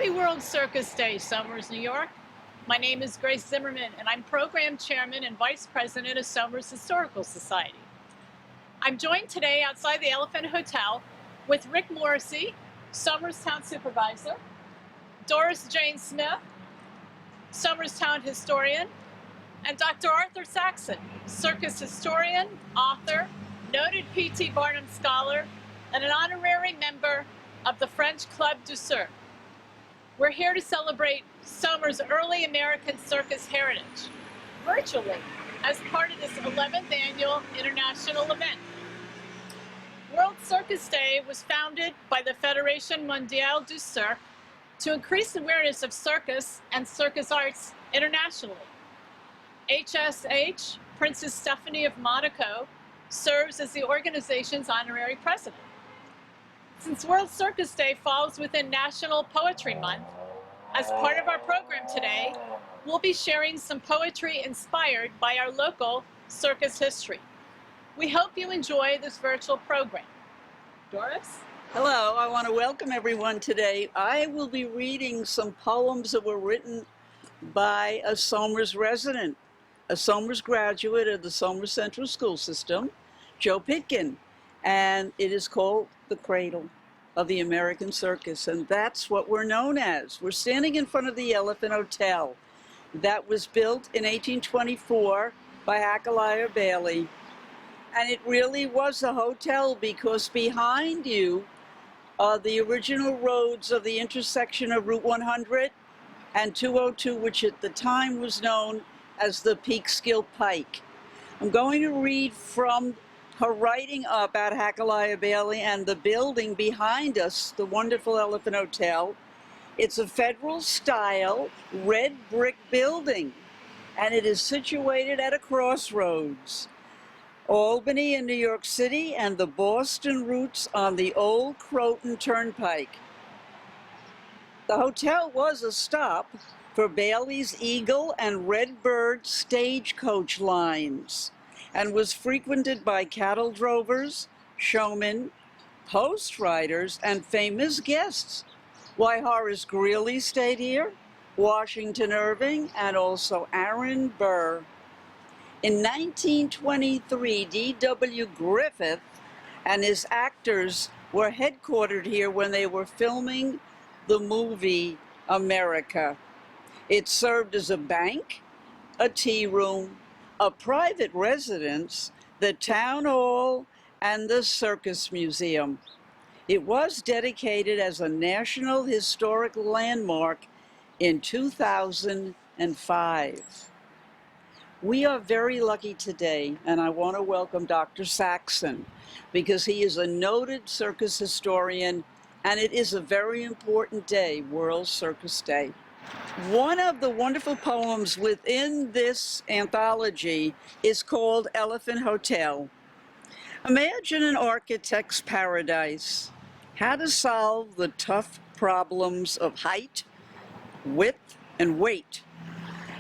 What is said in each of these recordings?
Happy World Circus Day, Somers, New York. My name is Grace Zimmerman, and I'm Program Chairman and Vice President of Somers Historical Society. I'm joined today outside the Elephant Hotel with Rick Morrissey, Somers Town Supervisor, Doris Jane Smith, Somers Town Historian, and Dr. Arthur Saxon, Circus Historian, author, noted P.T. Barnum Scholar, and an honorary member of the French Club du Cirque. We're here to celebrate Somers' early American circus heritage, virtually, as part of this 11th annual international event. World Circus Day was founded by the Fédération Mondiale du Cirque to increase awareness of circus and circus arts internationally. HSH, Princess Stephanie of Monaco, serves as the organization's honorary president. Since World Circus Day falls within National Poetry Month, as part of our program today, we'll be sharing some poetry inspired by our local circus history. We hope you enjoy this virtual program. Doris? Hello, I want to welcome everyone today. I will be reading some poems that were written by a Somers resident, a Somers graduate of the Somers Central School System, Joe Pitkin, and it is called The Cradle of the American Circus, and that's what we're known as. We're standing in front of the Elephant Hotel that was built in 1824 by Hacaliah Bailey, and it really was a hotel because behind you are the original roads of the intersection of Route 100 and 202, which at the time was known as the Peekskill Pike. I'm going to read from her writing about Hacaliah Bailey and the building behind us, the wonderful Elephant Hotel. It's a federal-style red brick building, and it is situated at a crossroads. Albany in New York City and the Boston routes on the old Croton Turnpike. The hotel was a stop for Bailey's Eagle and Redbird stagecoach lines and was frequented by cattle drovers, showmen, post riders, and famous guests. Why, Horace Greeley stayed here, Washington Irving, and also Aaron Burr. In 1923, D.W. Griffith and his actors were headquartered here when they were filming the movie America. It served as a bank, a tea room, a private residence, the town hall, and the circus museum. It was dedicated as a National Historic Landmark in 2005. We are very lucky today, and I want to welcome Dr. Saxon because he is a noted circus historian, and it is a very important day, World Circus Day. One of the wonderful poems within this anthology is called Elephant Hotel. Imagine an architect's paradise. How to solve the tough problems of height, width, and weight.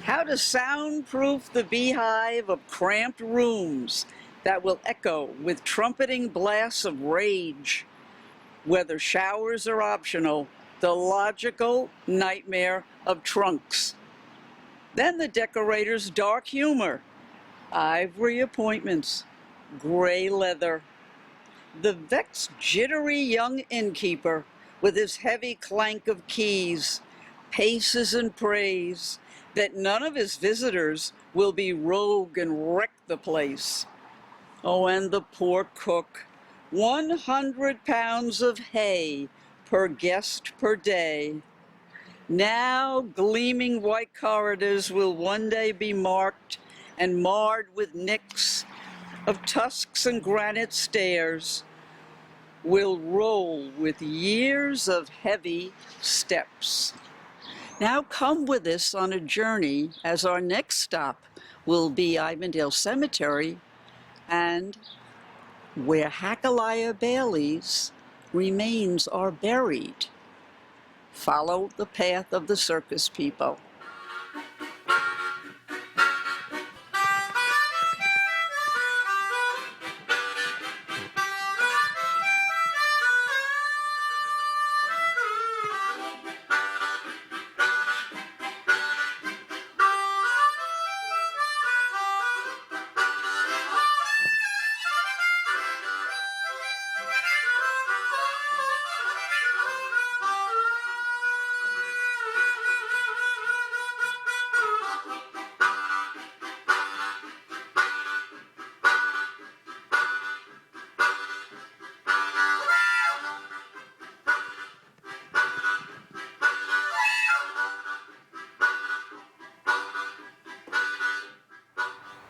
How to soundproof the beehive of cramped rooms that will echo with trumpeting blasts of rage. Whether showers are optional, the logical nightmare of trunks. Then the decorator's dark humor, ivory appointments, gray leather. The vexed, jittery young innkeeper with his heavy clank of keys paces and prays that none of his visitors will be rogue and wreck the place. Oh, and the poor cook, 100 pounds of hay per guest per day. Now gleaming white corridors will one day be marked and marred with nicks of tusks, and granite stairs will roll with years of heavy steps. Now come with us on a journey, as our next stop will be Ivandale Cemetery, and where Hacaliah Bailey's remains are buried. Follow the path of the circus people.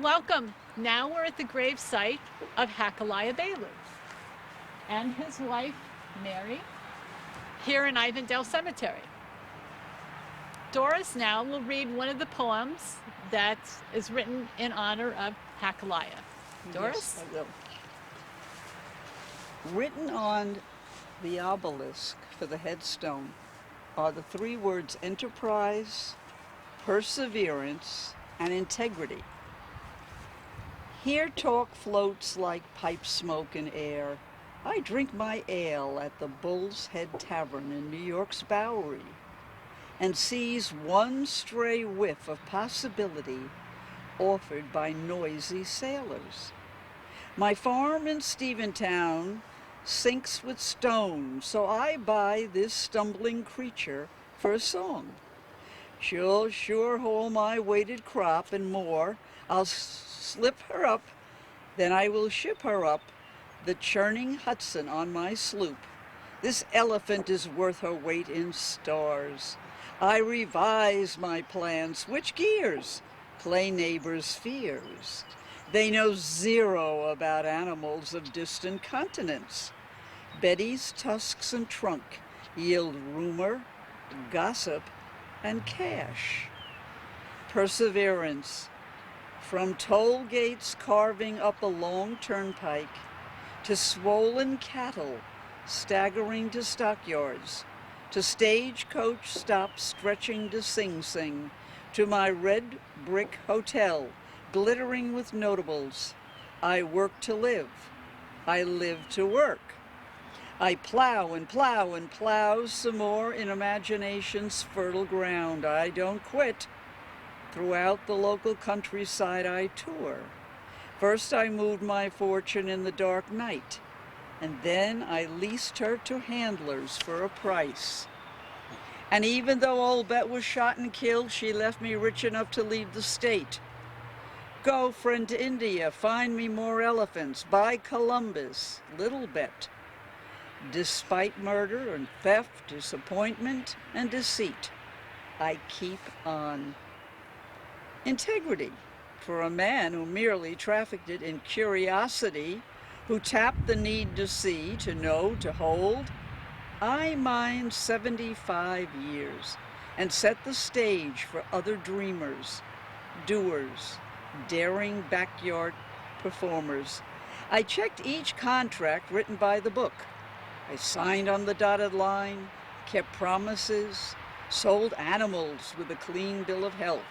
Welcome. Now we're at the grave site of Hacaliah Bailey and his wife, Mary, here in Ivandale Cemetery. Doris now will read one of the poems that is written in honor of Hacaliah. Doris? Yes, I will. Written on the obelisk for the headstone are the three words enterprise, perseverance, and integrity. Here talk floats like pipe smoke in air. I drink my ale at the Bull's Head Tavern in New York's Bowery and seize one stray whiff of possibility offered by noisy sailors. My farm in Steventown sinks with stone, so I buy this stumbling creature for a song. She'll sure haul my weighted crop and more. I'll slip her up, then I will ship her up the churning Hudson on my sloop. This elephant is worth her weight in stars. I revise my plans, switch gears, play neighbors' fears. They know zero about animals of distant continents. Betty's tusks and trunk yield rumor, gossip, and cash. Perseverance. From toll gates carving up a long turnpike to swollen cattle staggering to stockyards, to stagecoach stops stretching to Sing Sing, to my red brick hotel glittering with notables. I work to live. I live to work. I plow and plow and plow some more in imagination's fertile ground. I don't quit. Throughout the local countryside I tour. First I moved my fortune in the dark night, and then I leased her to handlers for a price. And even though old Bet was shot and killed, she left me rich enough to leave the state. Go, friend, to India, find me more elephants. Buy Columbus, little Bet. Despite murder and theft, disappointment and deceit, I keep on. Integrity, for a man who merely trafficked it in curiosity, who tapped the need to see, to know, to hold, I mined 75 years and set the stage for other dreamers, doers, daring backyard performers. I checked each contract written by the book. I signed on the dotted line, kept promises, sold animals with a clean bill of health,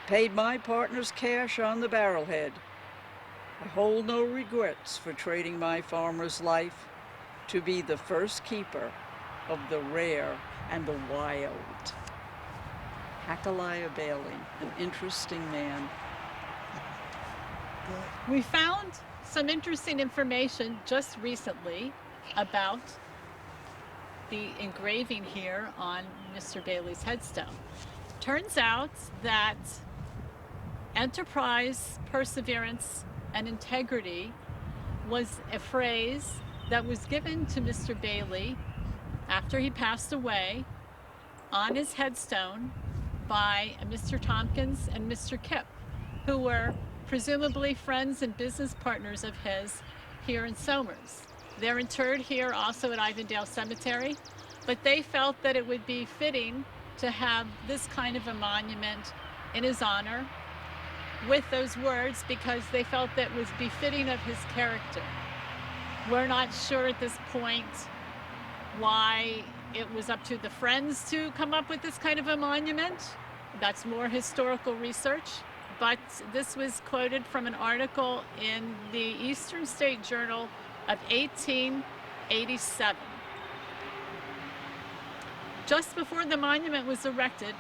paid my partners cash on the barrelhead. I hold no regrets for trading my farmer's life to be the first keeper of the rare and the wild. Hacaliah Bailey, an interesting man. We found some interesting information just recently about the engraving here on Mr. Bailey's headstone. Turns out that enterprise, perseverance, and integrity was a phrase that was given to Mr. Bailey after he passed away on his headstone by Mr. Tompkins and Mr. Kipp, who were presumably friends and business partners of his here in Somers. They're interred here also at Ivandale Cemetery, but they felt that it would be fitting to have this kind of a monument in his honor with those words because they felt that was befitting of his character. We're not sure at this point why it was up to the Friends to come up with this kind of a monument. That's more historical research. But this was quoted from an article in the Eastern State Journal of 1887. Just before the monument was erected,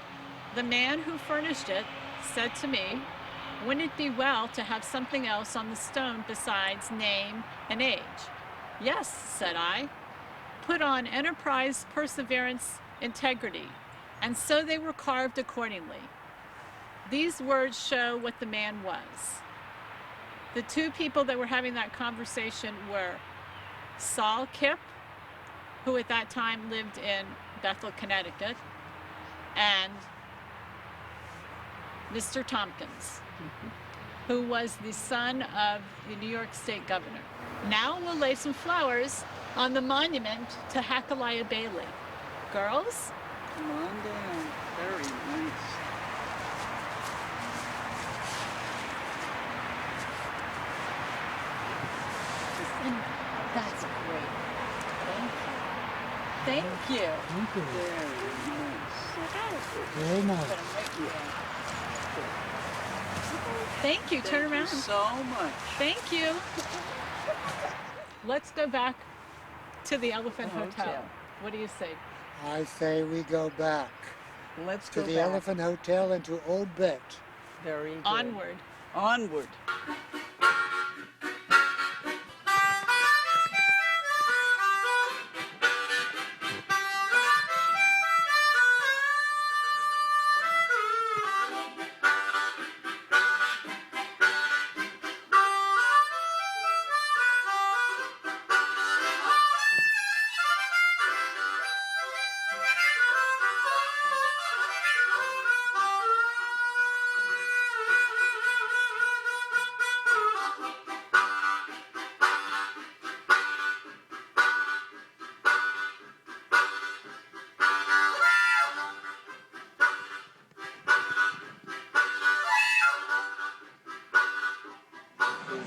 the man who furnished it said to me, "Wouldn't it be well to have something else on the stone besides name and age?" "Yes," said I. "Put on enterprise, perseverance, integrity." And so they were carved accordingly. These words show what the man was. The two people that were having that conversation were Saul Kipp, who at that time lived in Bethel, Connecticut, and Mr. Tompkins. who was the son of the New York State governor. Now we'll lay some flowers on the monument to Hacaliah Bailey. Girls? Come on down. Very nice. That's great. Thank you. Thank you. Thank you. Very nice. Very nice. Put 'em right here. Thank you. Turn around. Thank you so much. Thank you. Let's go back to the Elephant The Hotel. hotel. What do you say? I say we go back Let's to go the back. Elephant Hotel and to Old Bet. Very good. Onward. Onward.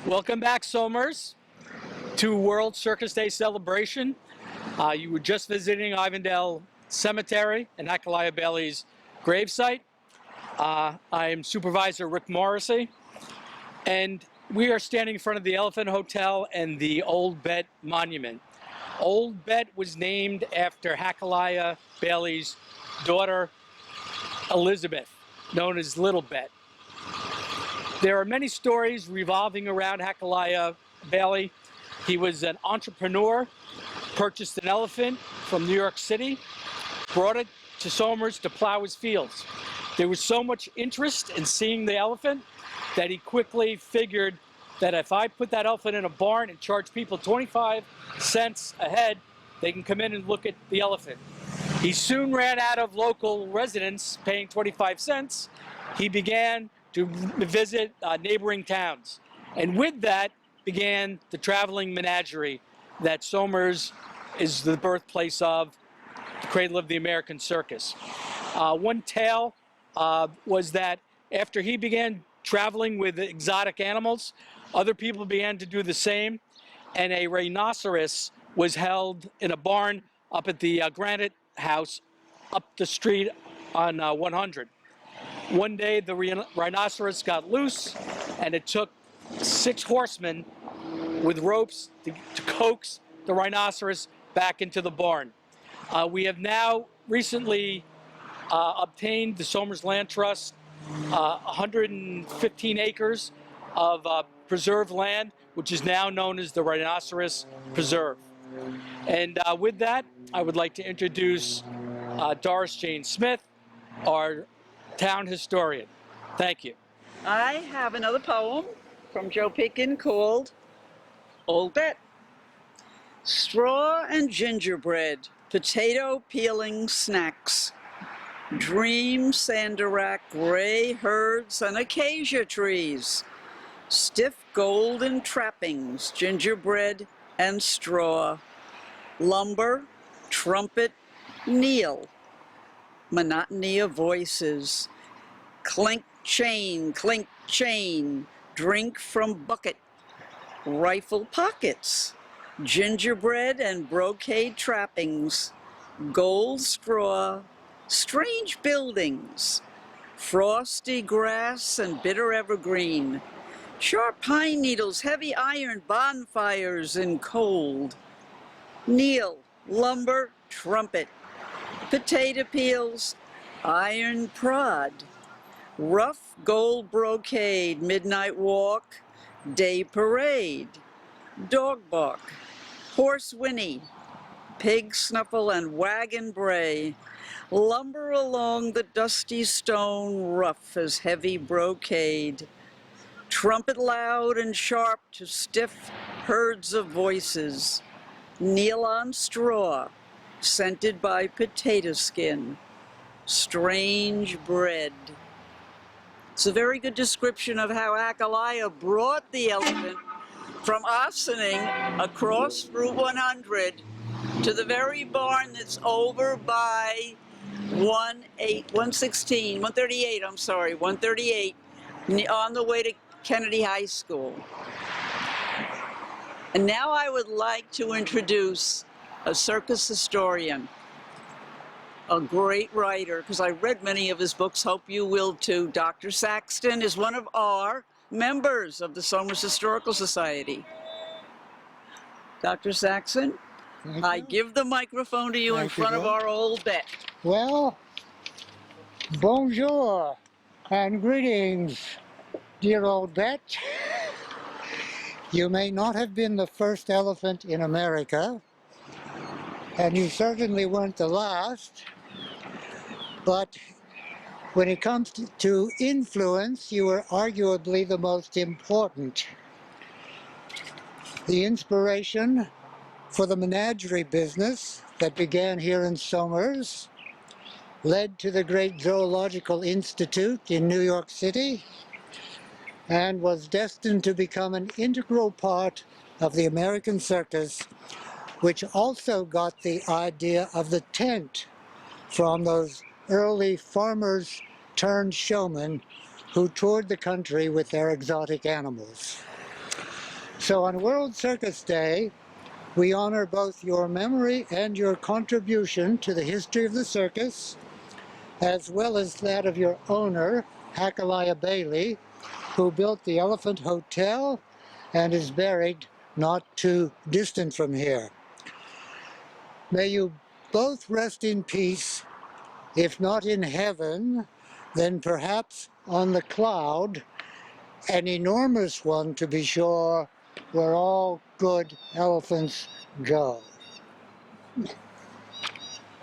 Welcome back, Somers, to World Circus Day celebration. You were just visiting Ivandale Cemetery and Hacaliah Bailey's gravesite. I'm Supervisor Rick Morrissey, and we are standing in front of the Elephant Hotel and the Old Bet Monument. Old Bet was named after Hacaliah Bailey's daughter, Elizabeth, known as Little Bet. There are many stories revolving around Hacaliah Bailey. He was an entrepreneur, purchased an elephant from New York City, brought it to Somers to plow his fields. There was so much interest in seeing the elephant that he quickly figured that if I put that elephant in a barn and charge people 25 cents a head, they can come in and look at the elephant. He soon ran out of local residents paying 25 cents. He began to visit neighboring towns. And with that began the traveling menagerie that Somers is the birthplace of, the cradle of the American circus. One tale was that after he began traveling with exotic animals, other people began to do the same, and a rhinoceros was held in a barn up at the Granite House up the street on 100. One day the rhinoceros got loose, and it took 6 horsemen with ropes to coax the rhinoceros back into the barn. We have now recently obtained the Somers Land Trust 115 acres of preserved land, which is now known as the Rhinoceros Preserve. And with that, I would like to introduce Doris Jane Smith, our town historian. Thank you. I have another poem from Joe Pitkin called Old Bet. Straw and gingerbread, potato peeling snacks, dream sandarack, gray herds, and acacia trees, stiff golden trappings, gingerbread and straw, lumber, trumpet, kneel, monotony of voices, clink chain, drink from bucket, rifle pockets, gingerbread and brocade trappings, gold straw, strange buildings, frosty grass and bitter evergreen, sharp pine needles, heavy iron, bonfires and cold, kneel, lumber, trumpet, potato peels, iron prod, rough gold brocade, midnight walk, day parade, dog bark, horse whinny, pig snuffle and wagon bray, lumber along the dusty stone, rough as heavy brocade, trumpet loud and sharp to stiff herds of voices, kneel on straw, scented by potato skin, strange bread. It's a very good description of how Akalaya brought the elephant from Ossining across Route 100 to the very barn that's over by 138, I'm sorry, 138, on the way to Kennedy High School. And now I would like to introduce a circus historian, a great writer, because I read many of his books, hope you will too. Dr. Saxton is one of our members of the Somers Historical Society. Dr. Saxton, Thank I you. give the microphone to you in Thank you, front of Bill. our old bet. Well, bonjour and greetings, dear old Bet. You may not have been the first elephant in America, and you certainly weren't the last, but when it comes to influence, you were arguably the most important. The inspiration for the menagerie business that began here in Somers led to the great Zoological Institute in New York City and was destined to become an integral part of the American circus, which also got the idea of the tent from those early farmers turned showmen who toured the country with their exotic animals. So on World Circus Day, we honor both your memory and your contribution to the history of the circus, as well as that of your owner, Akalaya Bailey, who built the Elephant Hotel and is buried not too distant from here. May you both rest in peace, if not in heaven, then perhaps on the cloud, an enormous one to be sure, where all good elephants go.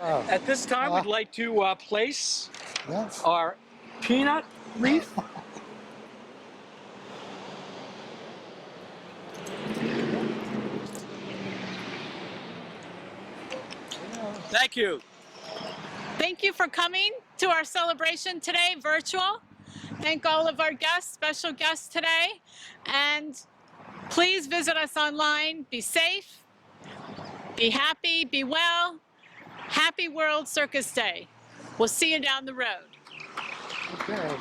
Oh, At this time, we'd like to place yes. our peanut wreath. Thank you. Thank you for coming to our celebration today, virtual. Thank all of our guests, special guests today. And please visit us online. Be safe, be happy, be well. Happy World Circus Day. We'll see you down the road. Okay.